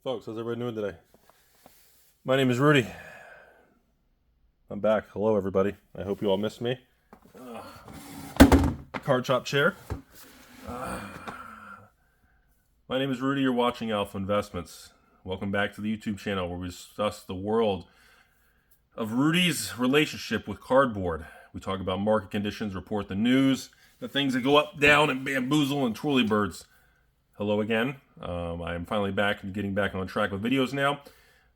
Folks, how's everybody doing today? My name is Rudy. I'm back. Hello, everybody. I hope you all missed me. Card shop chair. My name is Rudy. You're watching Alpha Investments. Welcome back to the YouTube channel where we discuss the world of Rudy's relationship with cardboard. We talk about market conditions, report the news, the things that go up, down, and bamboozle and twirly birds. Hello again. I am finally back and getting back on track with videos now.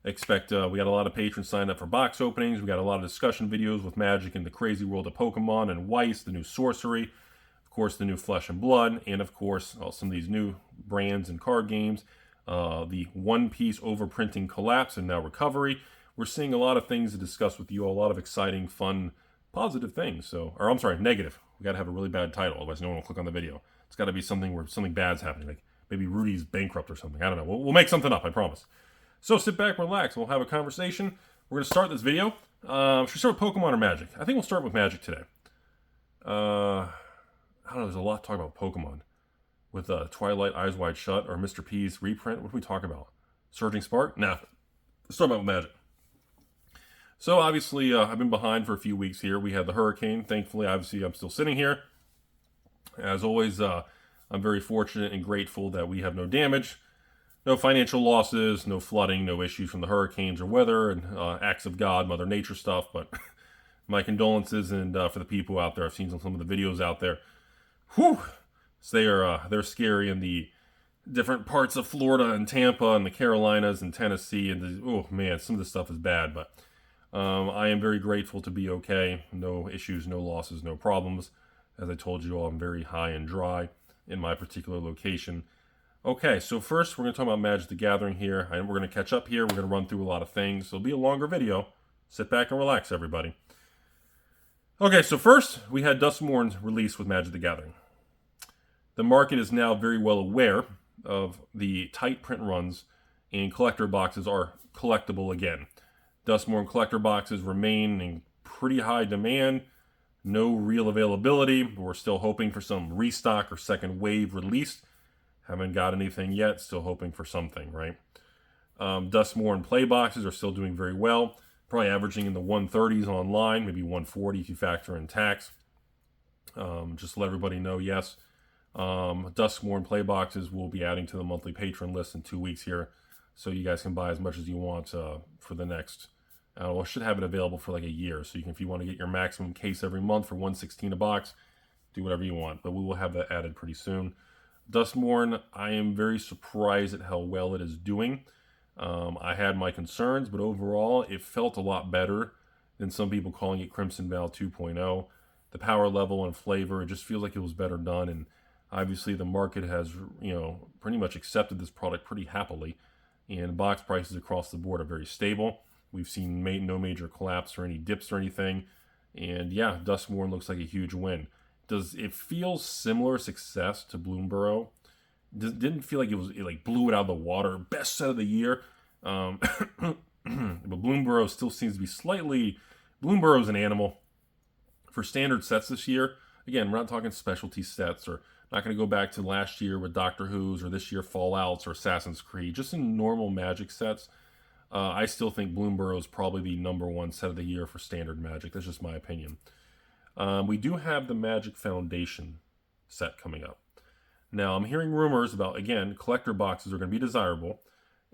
Expect we got a lot of patrons signed up for box openings. We got a lot of discussion videos with Magic and the crazy world of Pokemon and Weiß, the new Sorcery, of course the new Flesh and Blood, and of course some of these new brands and card games. The One Piece overprinting collapse and now recovery. We're seeing a lot of things to discuss with you all. A lot of exciting, fun, positive things. So, or I'm sorry, negative. We got to have a really bad title, otherwise no one will click on the video. It's got to be something where something bad's happening, like maybe Rudy's bankrupt or something. I don't know. We'll make something up, I promise. So sit back, relax. We'll have a conversation. We're going to start this video. Should we start with Pokemon or Magic? I think we'll start with Magic today. I don't know. There's a lot to talk about Pokemon. With Twilight Eyes Wide Shut or Mr. P's reprint. What do we talk about? Surging Spark? Nah. Let's start about Magic. So obviously, I've been behind for a few weeks here. We had the hurricane. Thankfully, obviously, I'm still sitting here. As always, I'm very fortunate and grateful that we have no damage, no financial losses, no flooding, no issues from the hurricanes or weather and acts of God, Mother Nature stuff. But my condolences and for the people out there. I've seen some of the videos out there. Whew! So they're scary in the different parts of Florida and Tampa and the Carolinas and Tennessee. And oh man, some of this stuff is bad. But I am very grateful to be okay. No issues, no losses, no problems. As I told you all, I'm very high and dry in my particular location. Okay, so first we're going to talk about Magic the Gathering here. We're going to catch up here. We're going to run through a lot of things. It'll be a longer video. Sit back and relax, everybody. Okay, so first we had Duskmourn's release with Magic the Gathering. The market is now very well aware of the tight print runs, and collector boxes are collectible again. Duskmourn collector boxes remain in pretty high demand. No real availability. We're still hoping for some restock or second wave release. Haven't got anything yet. Still hoping for something, right? Duskmourn play boxes are still doing very well. Probably averaging in the 130s online, maybe 140 if you factor in tax. Just to let everybody know, yes. Duskmourn play boxes will be adding to the monthly patron list in 2 weeks here. So you guys can buy as much as you want for the next... I should have it available for like a year. So you can, if you want to get your maximum case every month for $116 a box, do whatever you want. But we will have that added pretty soon. Duskmourn, I am very surprised at how well it is doing. I had my concerns, but overall, it felt a lot better than some people calling it Crimson Val 2.0. The power level and flavor, it just feels like it was better done. And obviously, the market has, pretty much accepted this product pretty happily. And box prices across the board are very stable. We've seen no major collapse or any dips or anything. And yeah, Duskmourn looks like a huge win. Does it feel similar success to Bloomburrow? Didn't feel like it blew it out of the water. Best set of the year. But Bloomburrow still seems to be slightly... Bloomburrow's an animal. For standard sets this year, again, we're not talking specialty sets or not going to go back to last year with Doctor Who's or this year Fallouts or Assassin's Creed. Just in normal Magic sets. I still think Bloomburrow is probably the #1 set of the year for standard Magic. That's just my opinion. We do have the Magic Foundation set coming up. Now, I'm hearing rumors about, again, collector boxes are going to be desirable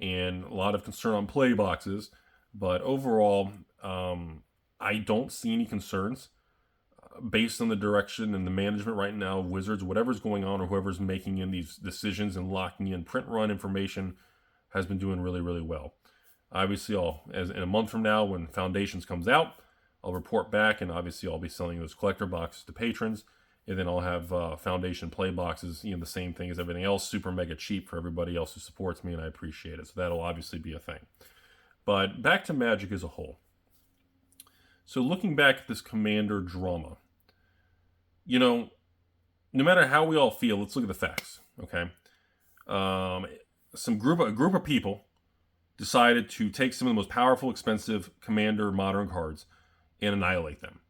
and a lot of concern on play boxes. But overall, I don't see any concerns based on the direction and the management right now of Wizards. Whatever's going on or whoever's making in these decisions and locking in print run information has been doing really, really well. Obviously, as in a month from now, when Foundations comes out, I'll report back, and obviously I'll be selling those collector boxes to patrons, and then I'll have Foundation play boxes, the same thing as everything else, super mega cheap for everybody else who supports me, and I appreciate it. So that'll obviously be a thing. But back to Magic as a whole. So looking back at this Commander drama, no matter how we all feel, let's look at the facts, okay? A group of people decided to take some of the most powerful, expensive Commander modern cards and annihilate them.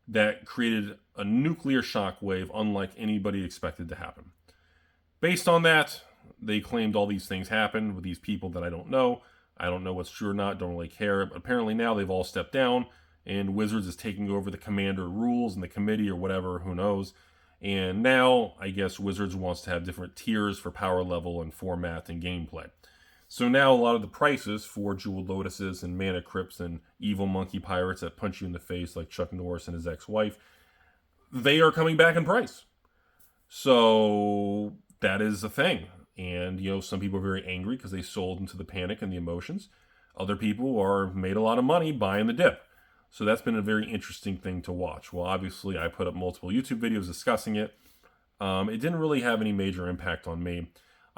That created a nuclear shockwave unlike anybody expected to happen. Based on that, they claimed all these things happened with these people that I don't know. I don't know what's true or not, don't really care. But apparently now they've all stepped down, and Wizards is taking over the commander rules and the committee or whatever, who knows. And now I guess Wizards wants to have different tiers for power level and format and gameplay. So now a lot of the prices for Jeweled Lotuses and Mana Crypts and Evil Monkey Pirates that punch you in the face like Chuck Norris and his ex-wife, they are coming back in price. So that is a thing. And, some people are very angry because they sold into the panic and the emotions. Other people are made a lot of money buying the dip. So that's been a very interesting thing to watch. Well, obviously, I put up multiple YouTube videos discussing it. It didn't really have any major impact on me.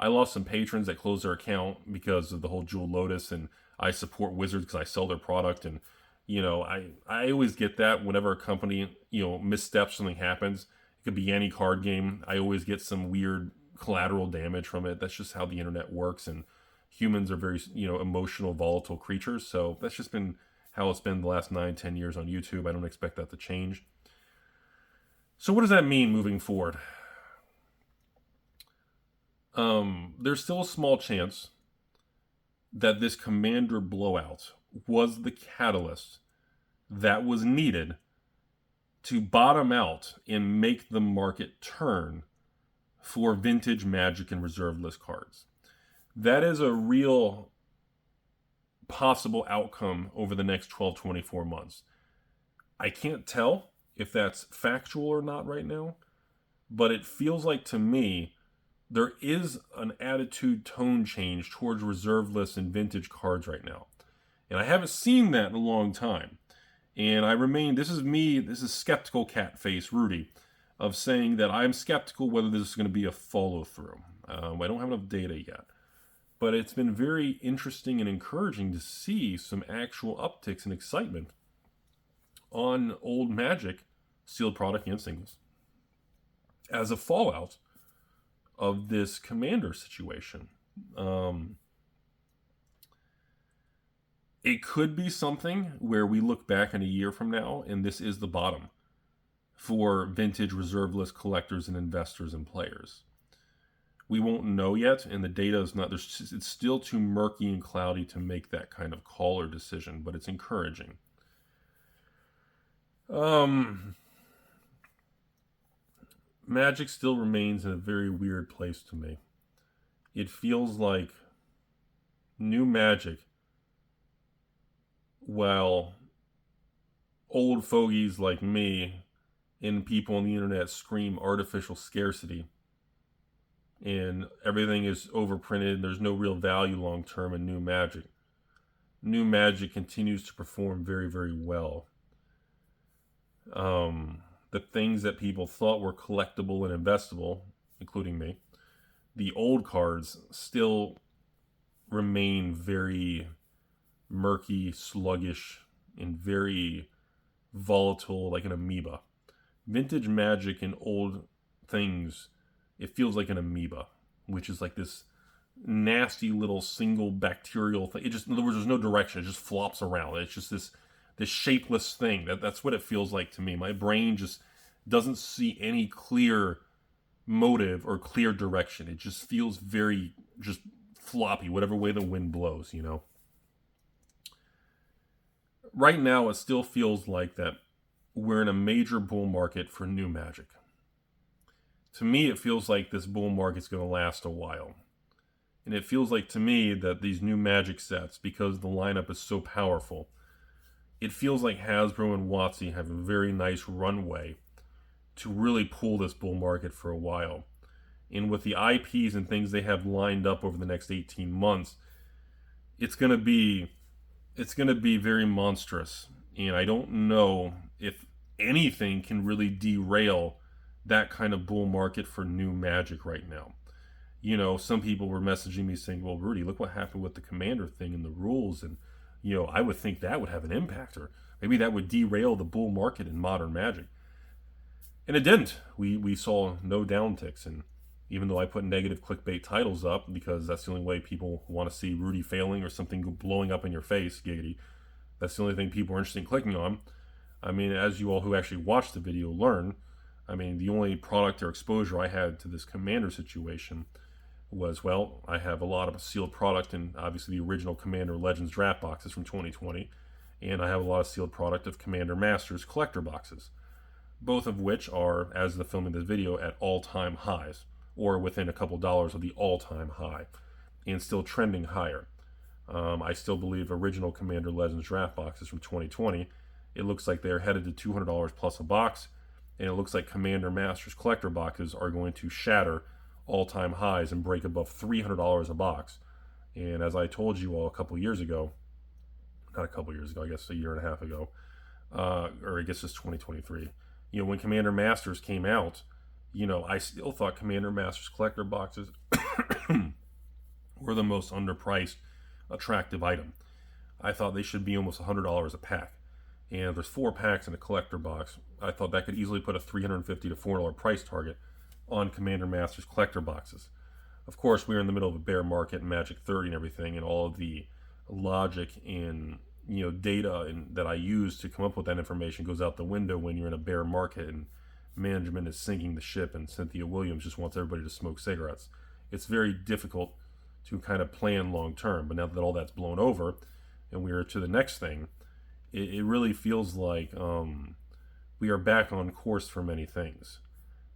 I lost some patrons that closed their account because of the whole Jeweled Lotus, and I support Wizards because I sell their product. And, I always get that whenever a company, missteps, something happens. It could be any card game. I always get some weird collateral damage from it. That's just how the internet works, and humans are very, emotional, volatile creatures. So that's just been how it's been the last 9-10 years on YouTube. I don't expect that to change. So what does that mean moving forward? There's still a small chance that this Commander blowout was the catalyst that was needed to bottom out and make the market turn for vintage Magic and reserved list cards. That is a real possible outcome over the next 12-24 months. I can't tell if that's factual or not right now, but it feels like to me there is an attitude tone change towards reserved lists and vintage cards right now. And I haven't seen that in a long time. And I remain, this is skeptical cat face Rudy, of saying that I'm skeptical whether this is going to be a follow-through. I don't have enough data yet. But it's been very interesting and encouraging to see some actual upticks in excitement on old Magic, sealed product and singles, as a fallout of this Commander situation. It could be something where we look back in a year from now and this is the bottom for vintage reserve list collectors and investors and players. We won't know yet, and the data is not, it's still too murky and cloudy to make that kind of call or decision, but it's encouraging. Magic still remains in a very weird place to me. It feels like new Magic, while old fogies like me and people on the internet scream artificial scarcity, and everything is overprinted, there's no real value long term in new Magic. New Magic continues to perform very, very well. The things that people thought were collectible and investable, including me, the old cards still remain very murky, sluggish, and very volatile, like an amoeba. Vintage Magic and old things, it feels like an amoeba, which is like this nasty little single bacterial thing. It just, in other words, there's no direction. It just flops around. It's just this shapeless thing. That's what it feels like to me. My brain just doesn't see any clear motive or clear direction. It just feels very just floppy, whatever way the wind blows, Right now, it still feels like that we're in a major bull market for new Magic. To me, it feels like this bull market's going to last a while. And it feels like to me that these new Magic sets, because the lineup is so powerful, it feels like Hasbro and WotC have a very nice runway to really pull this bull market for a while. And with the IPs and things they have lined up over the next 18 months, it's going to be very monstrous. And I don't know if anything can really derail that kind of bull market for new Magic right now. Some people were messaging me saying, well, Rudy, look what happened with the Commander thing and the rules. And, I would think that would have an impact, or maybe that would derail the bull market in modern Magic. And it didn't. We saw no downticks. And even though I put negative clickbait titles up, because that's the only way people want to see Rudy failing or something blowing up in your face, giggity, that's the only thing people are interested in clicking on. I mean, as you all who actually watched the video learn, the only product or exposure I had to this Commander situation was, well, I have a lot of sealed product, and obviously the original Commander Legends draft boxes from 2020, and I have a lot of sealed product of Commander Masters collector boxes, both of which are, as the filming this video, at all-time highs, or within a couple dollars of the all-time high, and still trending higher. I still believe original Commander Legends draft boxes from 2020, it looks like they're headed to $200 plus a box, and it looks like Commander Masters collector boxes are going to shatter all-time highs and break above $300 a box. And as I told you all a couple years ago, not a couple years ago, I guess a year and a half ago, or I guess it's 2023, when Commander Masters came out, I still thought Commander Masters collector boxes were the most underpriced, attractive item. I thought they should be almost $100 a pack. And there's 4 packs in a collector box. I thought that could easily put a $350 to $400 price target on Commander Masters collector boxes. Of course, we're in the middle of a bear market and Magic 30 and everything, and all of the logic and data that I use to come up with that information goes out the window when you're in a bear market and management is sinking the ship and Cynthia Williams just wants everybody to smoke cigarettes. It's very difficult to kind of plan long term. But now that all that's blown over and we are to the next thing, it really feels like we are back on course for many things.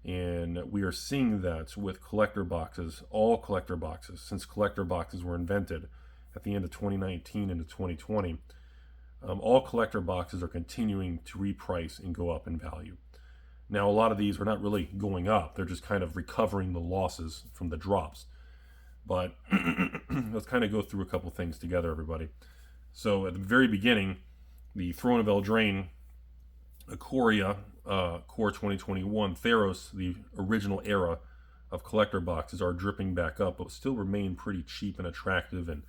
And we are seeing that with collector boxes, all collector boxes, since collector boxes were invented at the end of 2019 into 2020, all collector boxes are continuing to reprice and go up in value. Now, a lot of these are not really going up. They're just kind of recovering the losses from the drops. But let's kind of go through a couple things together, everybody. So at the very beginning, the Throne of Eldraine, Ikoria, Core 2021, Theros, the original era of collector boxes, are dripping back up, but still remain pretty cheap and attractive, and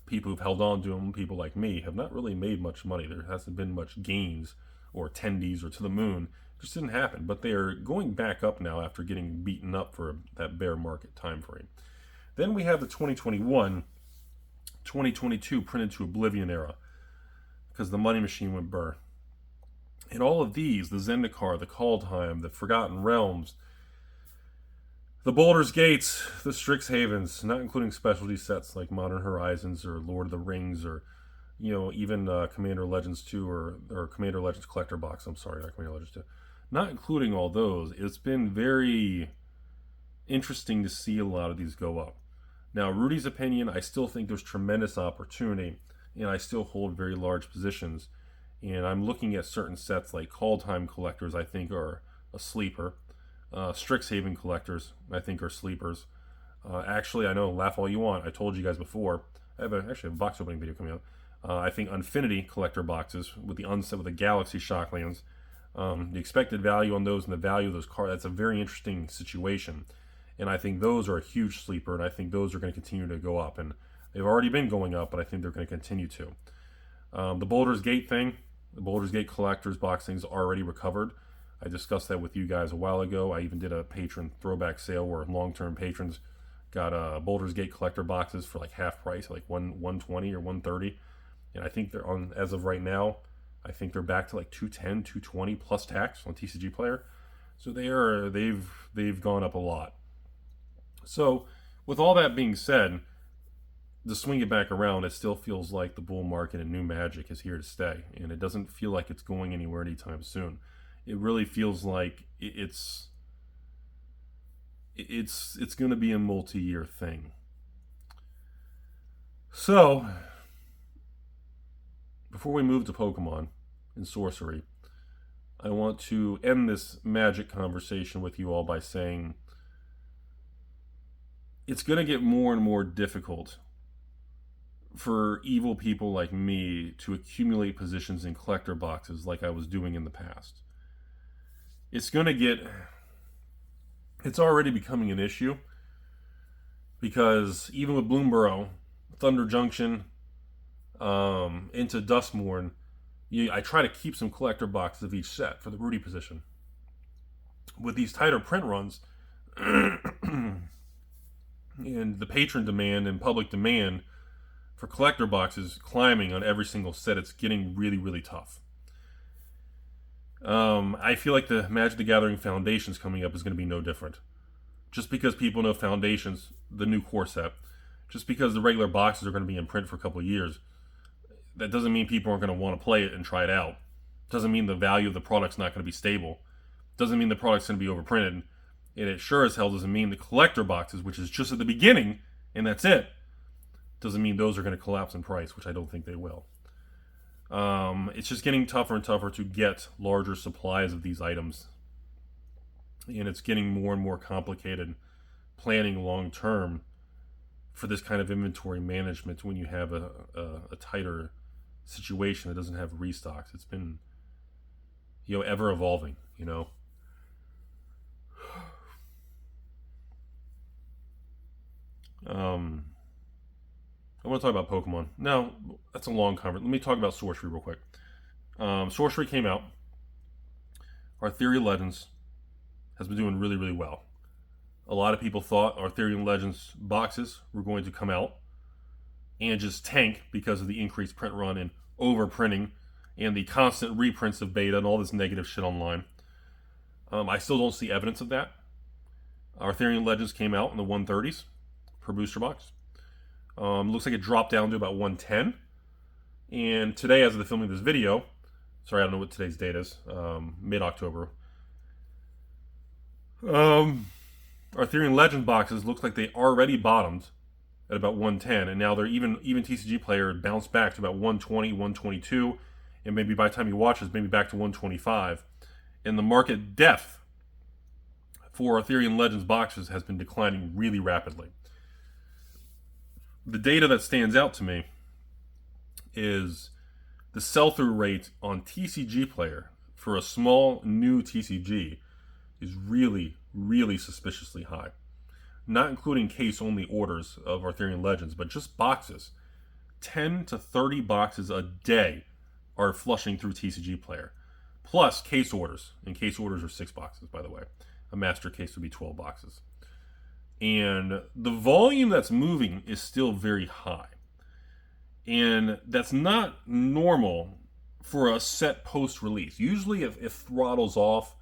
people who've held on to them, people like me, have not really made much money. There hasn't been much gains or attendees or to the moon. It just didn't happen, but they are going back up now after getting beaten up for that bear market time frame. Then we have the 2021, 2022 printed to Oblivion era, because the money machine went burr. And all of these, the Zendikar, the Kaldheim, the Forgotten Realms, the Baldur's Gates, the Strixhavens, not including specialty sets like Modern Horizons or Lord of the Rings or, even Commander Legends 2 or Commander Legends Collector Box. I'm sorry, not Commander Legends 2. Not including all those, it's been very interesting to see a lot of these go up. Now, Rudy's opinion, I still think there's tremendous opportunity, and I still hold very large positions. And I'm looking at certain sets like Kaldheim collectors, I think are a sleeper. Strixhaven collectors, I think are sleepers. Actually, I know, laugh all you want. I told you guys before. I have actually a box opening video coming up. I think Infinity collector boxes with the Galaxy Shocklands, the expected value on those and the value of those cards, that's a very interesting situation. And I think those are a huge sleeper, and I think those are going to continue to go up. And they've already been going up, but I think they're going to continue to. The Baldur's Gate thing, the Baldur's Gate collectors boxing's already recovered. I discussed that with you guys a while ago. I even did a patron throwback sale where long-term patrons got Baldur's Gate collector boxes for like half price, like $120 or $130. And I think they're on, as of right now, I think they're back to like $210, $220 plus tax on TCG Player. So they've gone up a lot. So with all that being said, to swing it back around, it still feels like the bull market and new Magic is here to stay, and it doesn't feel like it's going anywhere anytime soon. It really feels like it's going to be a multi-year thing. So before we move to Pokemon and Sorcery, I want to end this Magic conversation with you all by saying it's going to get more and more difficult for evil people like me to accumulate positions in collector boxes like I was doing in the past. It's already becoming an issue, because even with Bloomburrow, Thunder Junction, into Duskmourn, I try to keep some collector boxes of each set for the Rudy position. With these tighter print runs, and the patron demand and public demand for collector boxes climbing on every single set, it's getting really, really tough. I feel like the Magic the Gathering Foundations coming up is going to be no different. just because people know Foundations, the new core set, just because the regular boxes are going to be in print for a couple of years, that doesn't mean people aren't going to want to play it and try it out. Doesn't mean the value of the product's not going to be stable. Doesn't mean the product's going to be overprinted. And it sure as hell doesn't mean the collector boxes, which is just at the beginning, and that's it, doesn't mean those are going to collapse in price, which I don't think they will. It's just getting tougher and tougher to get larger supplies of these items. And it's getting more and more complicated planning long term for this kind of inventory management when you have a tighter situation that doesn't have restocks. It's been, ever evolving, I want to talk about Pokemon. No, that's a long conversation. Let me talk about Sorcery real quick. Sorcery came out. Arthurian Legends has been doing really, really well. A lot of people thought Arthurian Legends boxes were going to come out and just tank because of the increased print run and overprinting and the constant reprints of beta and all this negative shit online. I still don't see evidence of that. Arthurian Legends came out in the 130s per booster box. Looks like it dropped down to about 110. And today, as of the filming of this video, sorry, I don't know what today's date is, mid-October. Arthurian Legend boxes looks like they already bottomed at about 110, and now they're even TCG Player bounced back to about 120, 122, and maybe by the time you watch this, maybe back to 125. And the market depth for Arthurian Legends boxes has been declining really rapidly. The data that stands out to me is the sell-through rate on TCG Player for a small new TCG is really, really suspiciously high. Not including case-only orders of Arthurian Legends, but just boxes. 10 to 30 boxes a day are flushing through TCG Player. Plus case orders. And case orders are 6 boxes, by the way. A master case would be 12 boxes. And the volume that's moving is still very high. And that's not normal for a set post-release. Usually if throttles off,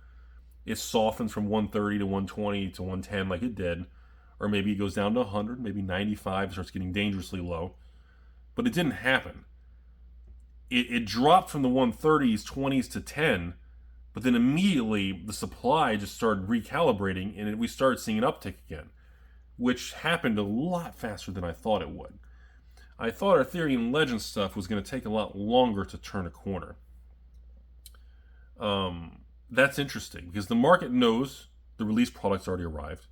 it softens from 130 to 120 to 110 like it did. Or maybe it goes down to 100, maybe 95, starts getting dangerously low. But it didn't happen. It dropped from the 130s, 20s to 10, but then immediately the supply just started recalibrating and we started seeing an uptick again, which happened a lot faster than I thought it would. I thought Arthurian Legends stuff was going to take a lot longer to turn a corner. That's interesting because the market knows the release product's already arrived.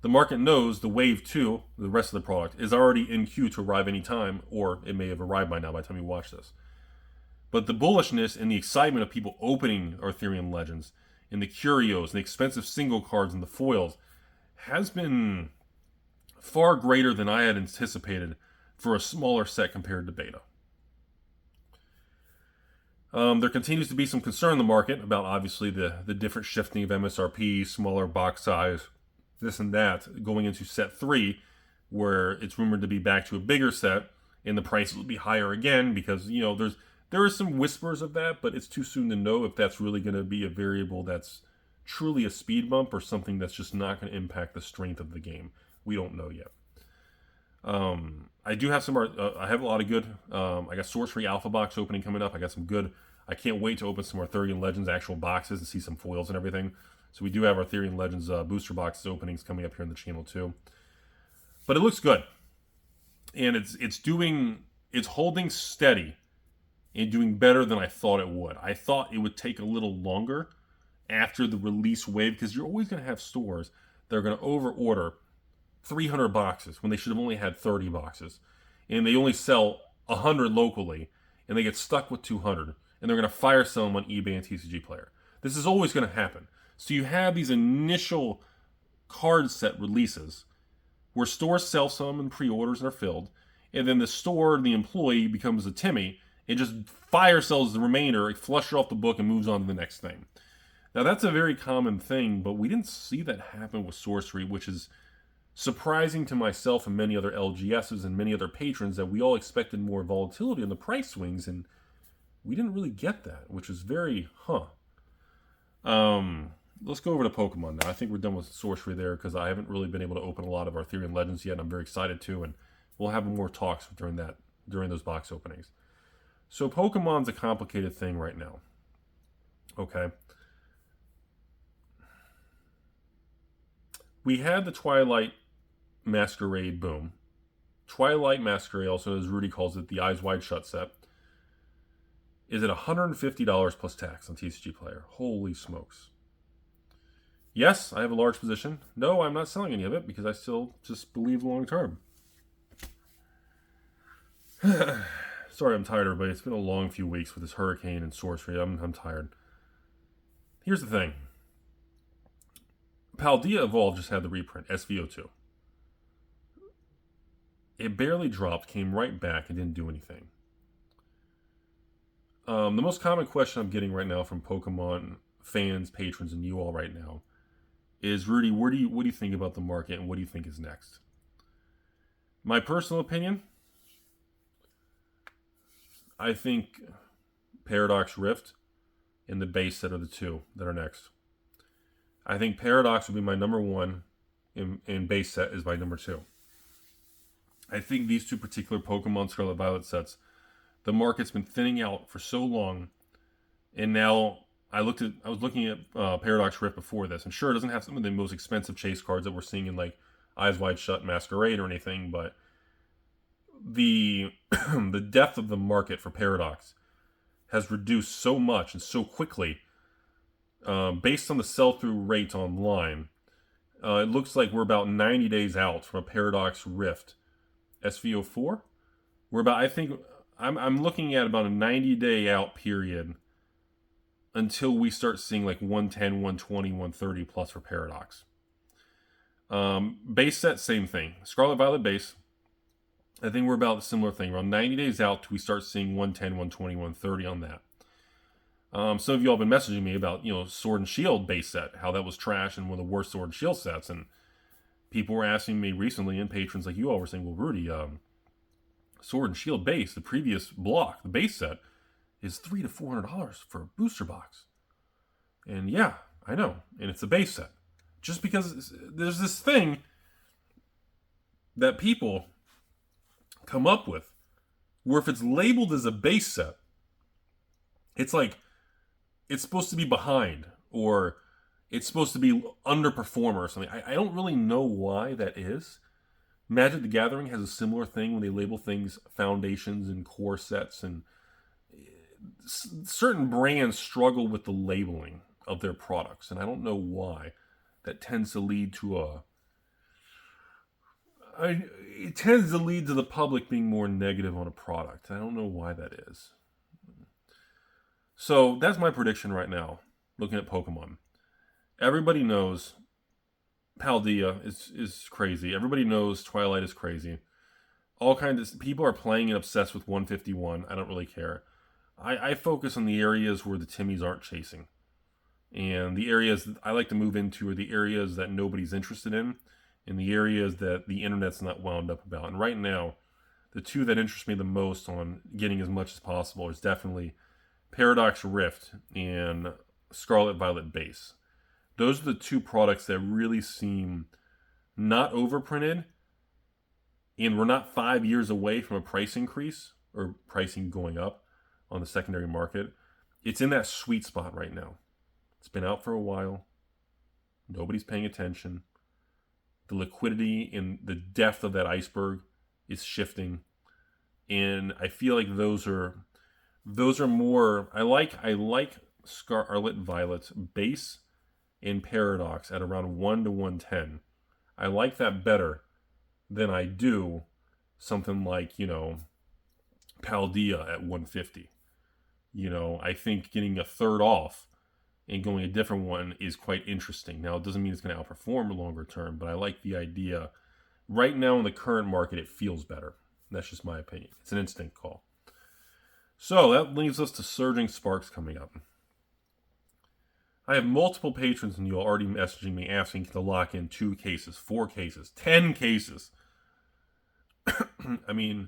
The market knows the Wave 2, the rest of the product, is already in queue to arrive anytime, or it may have arrived by now by the time you watch this. But the bullishness and the excitement of people opening Arthurian Legends and the curios and the expensive single cards and the foils has been far greater than I had anticipated for a smaller set compared to beta. There continues to be some concern in the market about obviously the different shifting of MSRP, smaller box size, this and that, going into set 3, where it's rumored to be back to a bigger set, and the prices will be higher again because, there are some whispers of that, but it's too soon to know if that's really going to be a variable that's truly a speed bump or something that's just not going to impact the strength of the game. We don't know yet. I do have some. I have a lot of good. I got Sorcery Alpha box opening coming up. I got some good. I can't wait to open some Arthurian Legends actual boxes and see some foils and everything. So we do have Arthurian Legends booster boxes openings coming up here on the channel too. But it looks good, and it's holding steady and doing better than I thought it would. I thought it would take a little longer after the release wave because you're always going to have stores that are going to over-order 300 boxes when they should have only had 30 boxes. And they only sell 100 locally, and they get stuck with 200. And they're going to fire sell them on eBay and TCG Player. This is always going to happen. So you have these initial card set releases where stores sell some and pre-orders and are filled. And then the store, the employee, becomes a Timmy and just fire sells the remainder, flushes off the book, and moves on to the next thing. Now, that's a very common thing, but we didn't see that happen with Sorcery, which is surprising to myself and many other LGSs and many other patrons that we all expected more volatility in the price swings, and we didn't really get that, which is very, let's go over to Pokemon now. I think we're done with Sorcery there because I haven't really been able to open a lot of Arthurian Legends yet. And I'm very excited to, and we'll have more talks during those box openings. So Pokemon's a complicated thing right now. Okay. We had the Twilight Masquerade boom. Twilight Masquerade, also as Rudy calls it, the Eyes Wide Shut set, is at $150 plus tax on TCG Player. Holy smokes. Yes, I have a large position. No, I'm not selling any of it because I still just believe long term. Sorry, I'm tired, everybody. It's been a long few weeks with this hurricane and sorcery. I'm tired. Here's the thing. Paldea Evolved just had the reprint, SVO2. It barely dropped, came right back, and didn't do anything. The most common question I'm getting right now from Pokemon fans, patrons, and you all right now is, Rudy, what do you think about the market and what do you think is next? My personal opinion, I think Paradox Rift and the base set are the two that are next. I think Paradox will be my number one, and base set is my number two. I think these two particular Pokemon Scarlet Violet sets, the market's been thinning out for so long, and now I was looking at Paradox Rift before this, and sure, it doesn't have some of the most expensive chase cards that we're seeing in like Eyes Wide Shut, Masquerade, or anything, but the the depth of the market for Paradox has reduced so much and so quickly, based on the sell-through rate online. It looks like we're about 90 days out from a Paradox Rift SVO4. I'm looking at about a 90-day out period until we start seeing like 110, 120, 130 plus for Paradox. Base set, same thing. Scarlet Violet base, I think we're about a similar thing. Around 90 days out till we start seeing 110, 120, 130 on that. Some of you all have been messaging me about, Sword and Shield base set, how that was trash and one of the worst Sword and Shield sets. And people were asking me recently, and patrons like you all were saying, well, Rudy, Sword and Shield base, the previous block, the base set, is $300 to $400 for a booster box. And yeah, I know. And it's a base set. Just because there's this thing that people come up with where if it's labeled as a base set, it's like it's supposed to be behind, or it's supposed to be underperformer or something. I don't really know why that is. Magic the Gathering has a similar thing when they label things foundations and core sets, and certain brands struggle with the labeling of their products, and I don't know why. That tends to lead to it tends to lead to the public being more negative on a product. I don't know why that is. So that's my prediction right now, looking at Pokemon. Everybody knows Paldea is crazy. Everybody knows Twilight is crazy. All kinds of people are playing and obsessed with 151. I don't really care. I focus on the areas where the Timmies aren't chasing. And the areas that I like to move into are the areas that nobody's interested in, and the areas that the internet's not wound up about. And right now, the two that interest me the most on getting as much as possible is definitely Paradox Rift and Scarlet Violet base. Those are the two products that really seem not overprinted, and we're not 5 years away from a price increase or pricing going up on the secondary market. It's in that sweet spot right now. It's been out for a while. Nobody's paying attention. The liquidity and the depth of that iceberg is shifting, and I feel like those are more. I like Scarlet Violet's base and Paradox at around 1 to 110. I like that better than I do something like Paldea at 150. I think getting a third off and going a different one is quite interesting. Now, it doesn't mean it's going to outperform longer term, but I like the idea. Right now in the current market, it feels better. That's just my opinion. It's an instinct call. So that leaves us to Surging Sparks coming up. I have multiple patrons and you all already messaging me asking to lock in 2 cases, 4 cases, 10 cases. I mean,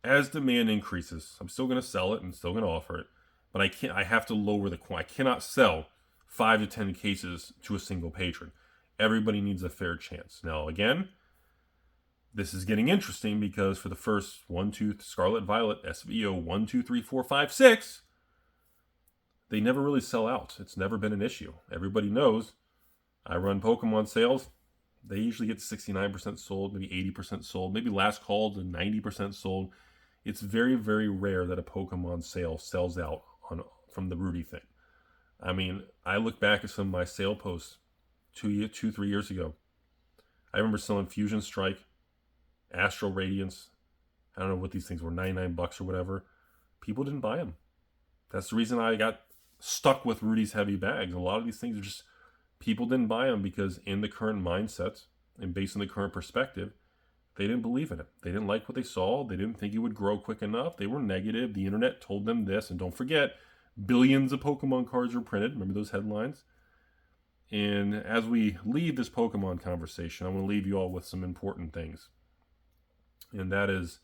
as demand increases, I'm still going to sell it and still going to offer it. But I have to lower the quantity. I cannot sell 5 to 10 cases to a single patron. Everybody needs a fair chance. Now, again, this is getting interesting because for the first Scarlet Violet SVO 1, 2, 3, 4, 5, 6, they never really sell out. It's never been an issue. Everybody knows I run Pokemon sales. They usually get 69% sold, maybe 80% sold, maybe last call to 90% sold. It's very, very rare that a Pokemon sale sells out from the Rudy thing. I mean, I look back at some of my sale posts 3 years ago. I remember selling Fusion Strike, Astral Radiance. I don't know what these things were, $99 or whatever. People didn't buy them. That's the reason I got stuck with Rudy's heavy bags. A lot of these things are just, people didn't buy them because in the current mindset and based on the current perspective, they didn't believe in it. They didn't like what they saw. They didn't think it would grow quick enough. They were negative. The internet told them this. And don't forget, billions of Pokemon cards were printed. Remember those headlines? And as we leave this Pokemon conversation, I want to leave you all with some important things. And that is,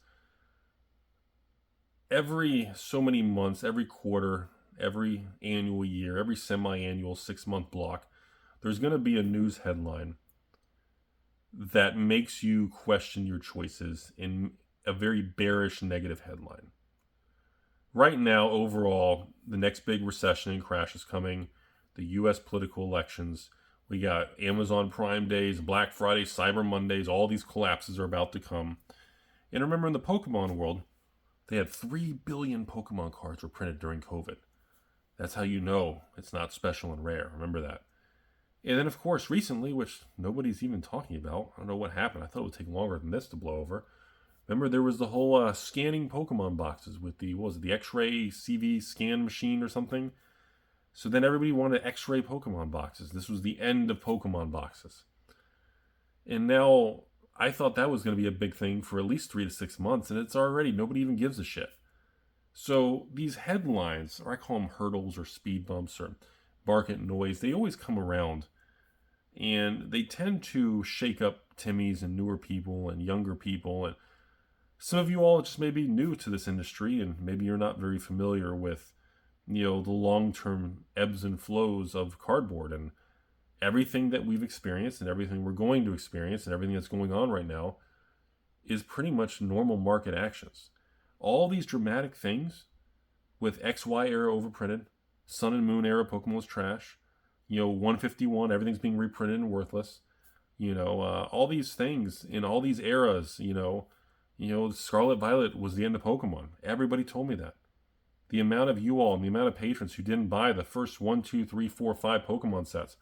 every so many months, every quarter, every annual year, every semi-annual 6-month block, there's going to be a news headline that makes you question your choices in a very bearish negative headline. Right now, overall, the next big recession and crash is coming. The U.S. political elections. We got Amazon Prime Days, Black Friday, Cyber Mondays. All these collapses are about to come. And remember, in the Pokemon world, they had 3 billion Pokemon cards were printed during COVID. That's how you know it's not special and rare. Remember that. And then, of course, recently, which nobody's even talking about, I don't know what happened. I thought it would take longer than this to blow over. Remember, there was the whole scanning Pokemon boxes with the, what was it, the X-ray CV scan machine or something? So then everybody wanted X-ray Pokemon boxes. This was the end of Pokemon boxes. And now, I thought that was going to be a big thing for at least 3 to 6 months, and it's already, nobody even gives a shit. So these headlines, or I call them hurdles or speed bumps or market noise, they always come around. And they tend to shake up Timmies and newer people and younger people. And some of you all just may be new to this industry, and maybe you're not very familiar with, the long-term ebbs and flows of cardboard. And everything that we've experienced and everything we're going to experience and everything that's going on right now is pretty much normal market actions. All these dramatic things with XY era overprinted, Sun and Moon era Pokemon was trash, 151, everything's being reprinted and worthless, all these things in all these eras, Scarlet Violet was the end of Pokemon. Everybody told me that. The amount of you all and the amount of patrons who didn't buy the first 1, 2, 3, 4, 5 Pokemon sets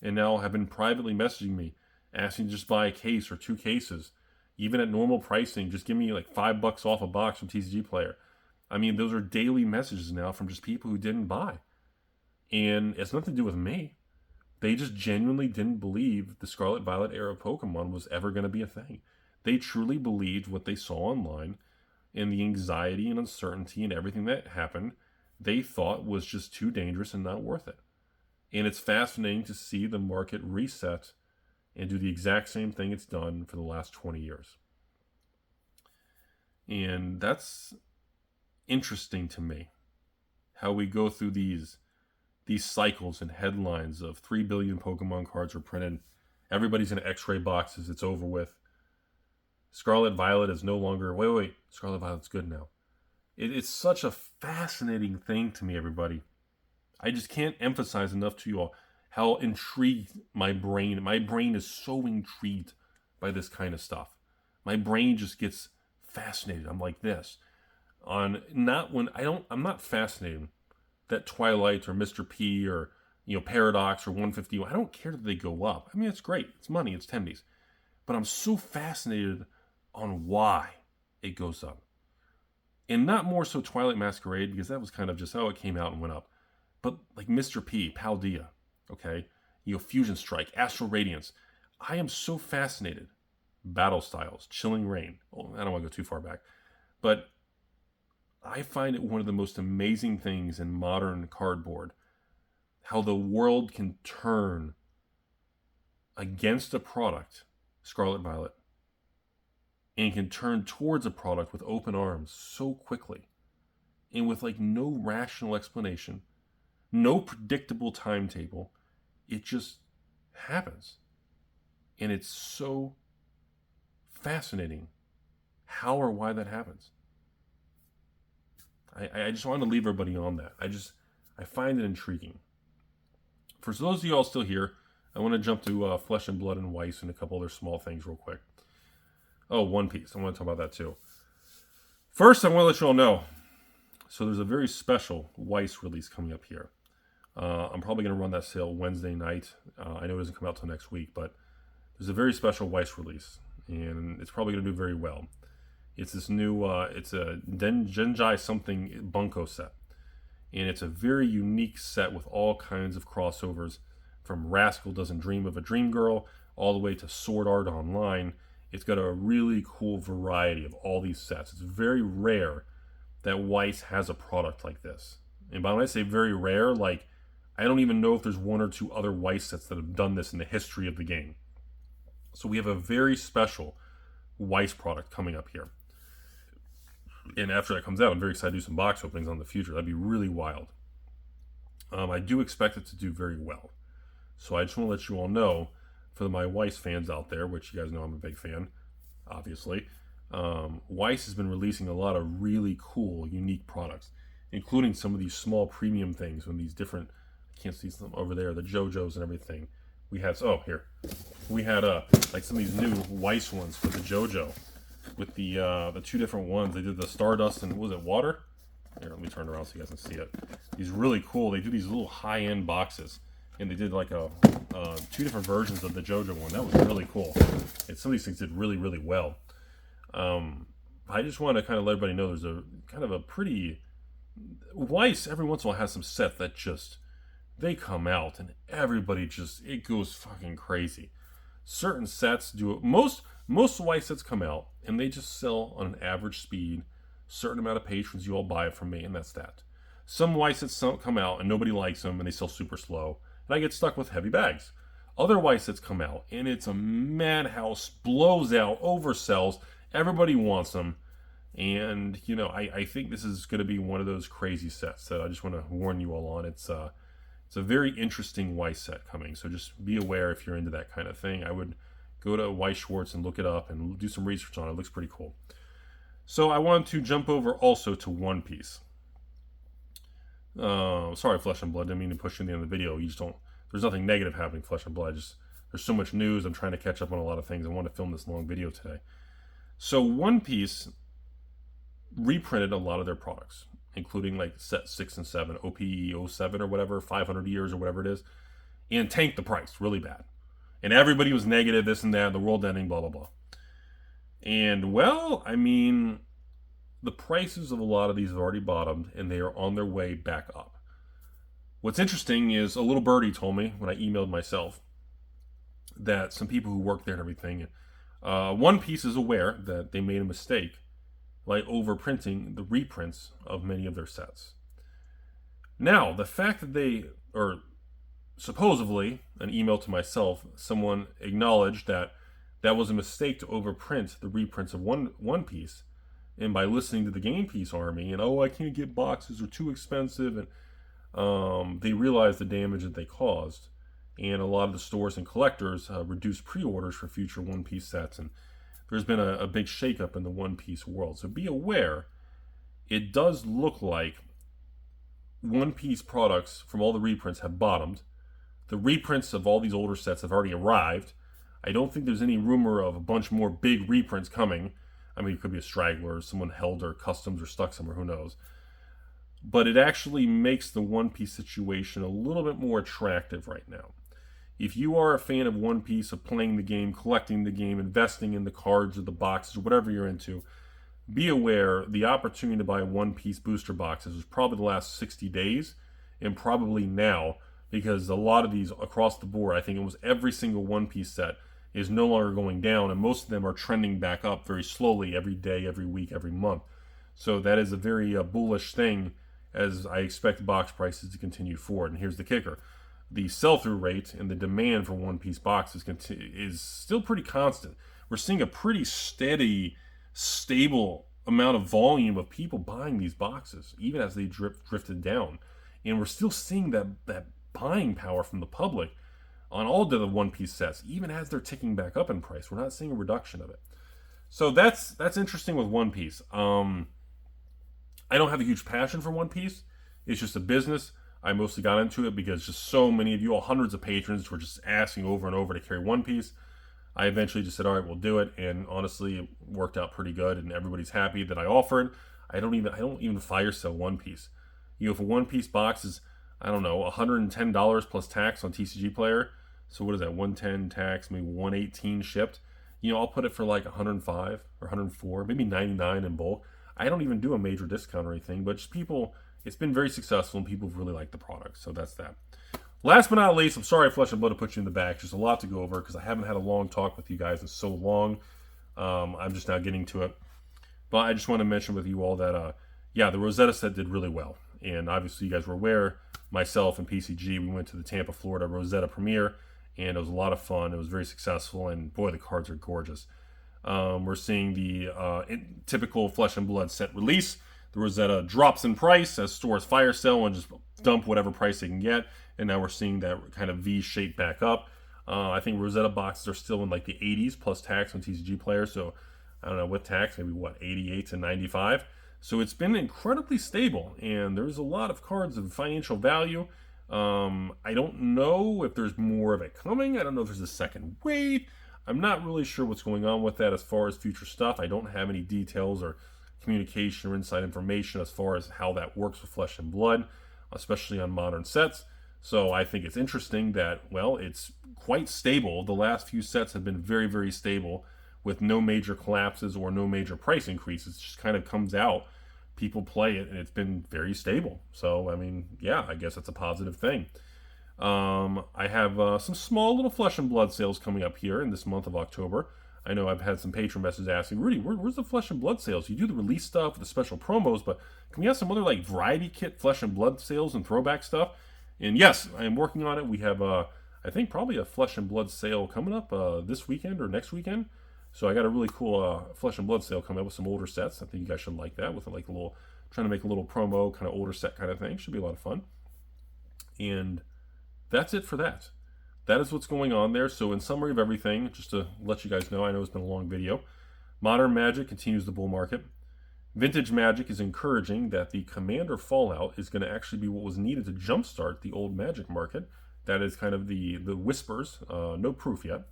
and now have been privately messaging me, asking to just buy a case or 2 cases, even at normal pricing, just give me like $5 off a box from TCG Player. I mean, those are daily messages now from just people who didn't buy. And it's nothing to do with me. They just genuinely didn't believe the Scarlet Violet era Pokemon was ever going to be a thing. They truly believed what they saw online, and the anxiety and uncertainty and everything that happened, they thought was just too dangerous and not worth it. And it's fascinating to see the market reset and do the exact same thing it's done for the last 20 years. And that's interesting to me, how we go through these cycles and headlines of 3 billion Pokemon cards were printed. Everybody's in X-ray boxes. It's over with. Scarlet Violet is no longer, wait, Scarlet Violet's good now. It's such a fascinating thing to me, everybody. I just can't emphasize enough to you all how intrigued my brain is so intrigued by this kind of stuff. My brain just gets fascinated. I'm like this. I'm not fascinated that Twilight or Mr. P or Paradox or 151. I don't care that they go up. I mean, it's great. It's money. It's tendies. But I'm so fascinated on why it goes up. And not more so Twilight Masquerade, because that was kind of just, it came out and went up. But like Mr. P, Paldea, okay? Fusion Strike, Astral Radiance. I am so fascinated. Battle Styles, Chilling Reign. Oh, I don't want to go too far back. But I find it one of the most amazing things in modern cardboard, how the world can turn against a product, Scarlet Violet, and can turn towards a product with open arms so quickly and with no rational explanation, No predictable timetable. It just happens. And it's so fascinating how or why that happens. I just wanted to leave everybody on that. I find it intriguing. For those of you all still here, I want to jump to Flesh and Blood and Weiß and a couple other small things real quick. Oh, One Piece. I want to talk about that too. First, I want to let you all know. So there's a very special Weiß release coming up here. I'm probably going to run that sale Wednesday night. I know it doesn't come out till next week, but there's a very special Weiß release, and it's probably going to do very well. It's this new, it's a Genjai something Bunko set, and it's a very unique set with all kinds of crossovers, from Rascal Doesn't Dream of a Dream Girl all the way to Sword Art Online. It's got a really cool variety of all these sets. It's very rare that Weiß has a product like this. And by when I say very rare, like, I don't even know if there's one or two other Weiß sets that have done this in the history of the game. So we have a very special Weiß product coming up here. And after that comes out, I'm very excited to do some box openings on the future. That'd be really wild. I do expect it to do very well. So I just want to let you all know, for my Weiß fans out there, which you guys know I'm a big fan, obviously, Weiß has been releasing a lot of really cool, unique products, including some of these small premium things and these different, I can't see some over there, the JoJo's and everything. We had, oh, here. We had like some of these new Weiß ones for the JoJo with the two different ones. They did the Stardust and, was it Water? Here, let me turn around so you guys can see it. These really cool, they do these little high-end boxes. And they did like two different versions of the JoJo one. That was really cool. And some of these things did really, really well. I just want to kind of let everybody know there's a kind of a pretty... Weiß every once in a while has some sets that just... They come out and everybody just... It goes fucking crazy. Certain sets do it. Most Weiß sets come out and they just sell on an average speed. Certain amount of patrons, you all buy it from me, and that's that. Some Weiß sets come out and nobody likes them and they sell super slow. And I get stuck with heavy bags. Other Weiß sets come out, and it's a madhouse, blows out, oversells. Everybody wants them. And, you know, I think this is going to be one of those crazy sets that I just want to warn you all on. It's a very interesting Weiß set coming. So just be aware if you're into that kind of thing. I would go to Weiß Schwarz and look it up and do some research on it. It looks pretty cool. So I want to jump over also to One Piece. Sorry, Flesh and Blood. Didn't mean to push you in the end of the video. You just don't. There's nothing negative happening, Flesh and Blood. There's so much news. I'm trying to catch up on a lot of things. I want to film this long video today. So One Piece reprinted a lot of their products, including like set 6 and 7, OPE 07 or whatever, 500 years or whatever it is, and tanked the price really bad. And everybody was negative, this and that, the world ending, blah blah blah. And well, I mean, the prices of a lot of these have already bottomed, and they are on their way back up. What's interesting is a little birdie told me when I emailed myself that some people who work there and everything, One Piece is aware that they made a mistake by overprinting the reprints of many of their sets. Now, the fact that they, or supposedly, an email to myself, someone acknowledged that that was a mistake to overprint the reprints of One Piece. And by listening to the Game Piece Army, and I can't get boxes, they're too expensive, and they realized the damage that they caused. And a lot of the stores and collectors reduced pre-orders for future One Piece sets, and there's been a big shakeup in the One Piece world. So be aware, it does look like One Piece products from all the reprints have bottomed. The reprints of all these older sets have already arrived. I don't think there's any rumor of a bunch more big reprints coming. I mean, it could be a straggler, or someone held their customs or stuck somewhere, who knows. But it actually makes the One Piece situation a little bit more attractive right now. If you are a fan of One Piece, of playing the game, collecting the game, investing in the cards or the boxes, or whatever you're into, be aware the opportunity to buy One Piece booster boxes is probably the last 60 days, and probably now, because a lot of these across the board, I think it was every single One Piece set, is no longer going down, and most of them are trending back up very slowly every day, every week, every month. So that is a very bullish thing, as I expect box prices to continue forward. And here's the kicker. The sell-through rate and the demand for One Piece boxes is still pretty constant. We're seeing a pretty steady, stable amount of volume of people buying these boxes, even as they drifted down. And we're still seeing that buying power from the public on all the One Piece sets, even as they're ticking back up in price. We're not seeing a reduction of it. So that's interesting with One Piece. I don't have a huge passion for One Piece. It's just a business. I mostly got into it because just so many of you, all hundreds of patrons, were just asking over and over to carry One Piece. I eventually just said, all right, we'll do it. And honestly, it worked out pretty good, and everybody's happy that I offered. I don't even fire sell One Piece. You know, if a One Piece box is, I don't know, $110 plus tax on TCG Player, so what is that, 110 tax, maybe 118 shipped, you know, I'll put it for like 105 or 104, maybe 99 in bulk. I don't even do a major discount or anything, but just people, it's been very successful and people really like the product. So that's that. Last but not least, I'm sorry Flesh and Blood to put you in the back. Just a lot to go over because I haven't had a long talk with you guys in so long. I'm just now getting to it. But I just want to mention with you all that, yeah, the Rosetta set did really well. And obviously you guys were aware, myself and PCG, we went to the Tampa, Florida Rosetta premiere, and it was a lot of fun. It was very successful, and boy, the cards are gorgeous. We're seeing the typical Flesh and Blood set release. The Rosetta drops in price as stores fire sale and just dump whatever price they can get. And now we're seeing that kind of V shape back up. I think Rosetta boxes are still in like the 80s plus tax on TCG Player. So I don't know, with tax, maybe what, 88 to 95. So it's been incredibly stable, and there's a lot of cards of financial value. I don't know if there's more of it coming. I don't know if there's a second wave. I'm not really sure what's going on with that as far as future stuff. I don't have any details or communication or inside information as far as how that works with Flesh and Blood, especially on modern sets. So I think it's interesting that, well, it's quite stable. The last few sets have been very, very stable with no major collapses or no major price increases. It just kind of comes out, people play it, and it's been very stable. So, I mean, yeah, I guess that's a positive thing. I have some small little Flesh and Blood sales coming up here in this month of October. I know I've had some patron messages asking, Rudy, where's the Flesh and Blood sales? You do the release stuff, the special promos, but can we have some other like variety kit Flesh and Blood sales and throwback stuff? And yes, I am working on it. We have, I think, probably a Flesh and Blood sale coming up this weekend or next weekend. So I got a really cool Flesh and Blood sale coming up with some older sets. I think you guys should like that, with like a little, trying to make a little promo kind of older set kind of thing. Should be a lot of fun. And that's it for that. That is what's going on there. So in summary of everything, just to let you guys know, I know it's been a long video. Modern Magic continues the bull market. Vintage Magic is encouraging that the Commander Fallout is going to actually be what was needed to jumpstart the old Magic market. That is kind of the whispers, no proof yet.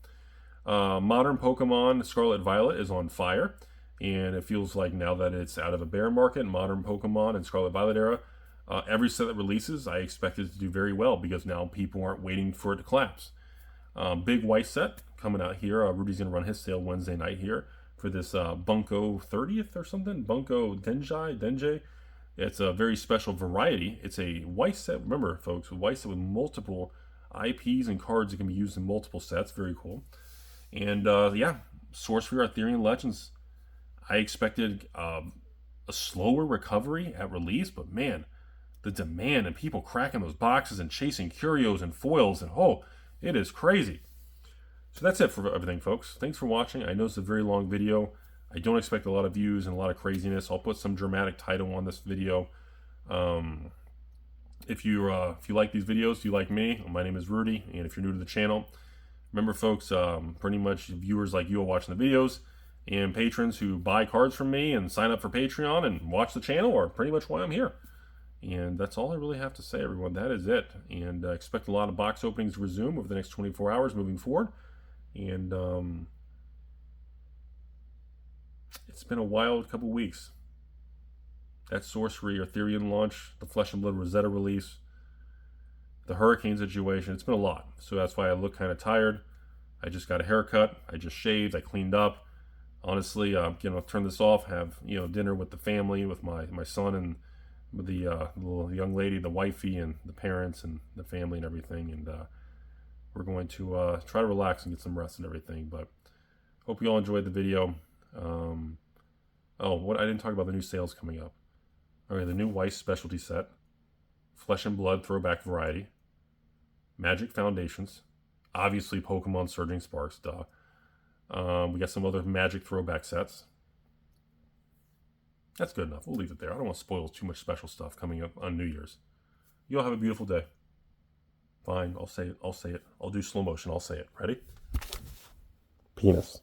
Modern Pokemon Scarlet Violet is on fire, and it feels like now that it's out of a bear market, Modern Pokemon and Scarlet Violet era, every set that releases, I expect it to do very well because now people aren't waiting for it to collapse. Big White set coming out here. Rudy's going to run his sale Wednesday night here for this Bunko 30th or something. Bunko Denjai. It's a very special variety. It's a white set. Remember, folks, a white set with multiple IPs and cards that can be used in multiple sets. Very cool. And yeah, Sorcery Arthurian Legends. I expected a slower recovery at release, but man, the demand and people cracking those boxes and chasing curios and foils, and oh, it is crazy. So that's it for everything, folks. Thanks for watching. I know it's a very long video. I don't expect a lot of views and a lot of craziness. I'll put some dramatic title on this video. If you like these videos, you like me, my name is Rudy, and if you're new to the channel, remember, folks, pretty much viewers like you are watching the videos, and patrons who buy cards from me and sign up for Patreon and watch the channel are pretty much why I'm here. And that's all I really have to say, everyone. That is it. And expect a lot of box openings to resume over the next 24 hours moving forward. And it's been a wild couple weeks. That Sorcery Arthurian launch, the Flesh and Blood Rosetta release, the hurricane situation, it's been a lot. So that's why I look kind of tired. I just got a haircut. I just shaved. I cleaned up. Honestly, I'll turn this off, have dinner with the family, with my son and with the little young lady, the wifey, and the parents and the family and everything. And we're going to try to relax and get some rest and everything. But hope you all enjoyed the video. I didn't talk about the new sales coming up. Okay, the new Weiß specialty set, Flesh and Blood throwback variety, Magic Foundations, obviously Pokemon Surging Sparks, duh. We got some other Magic throwback sets. That's good enough. We'll leave it there. I don't want to spoil too much special stuff coming up on New Year's. You all have a beautiful day. Fine, I'll say it. I'll say it. I'll do slow motion. I'll say it. Ready? Penis.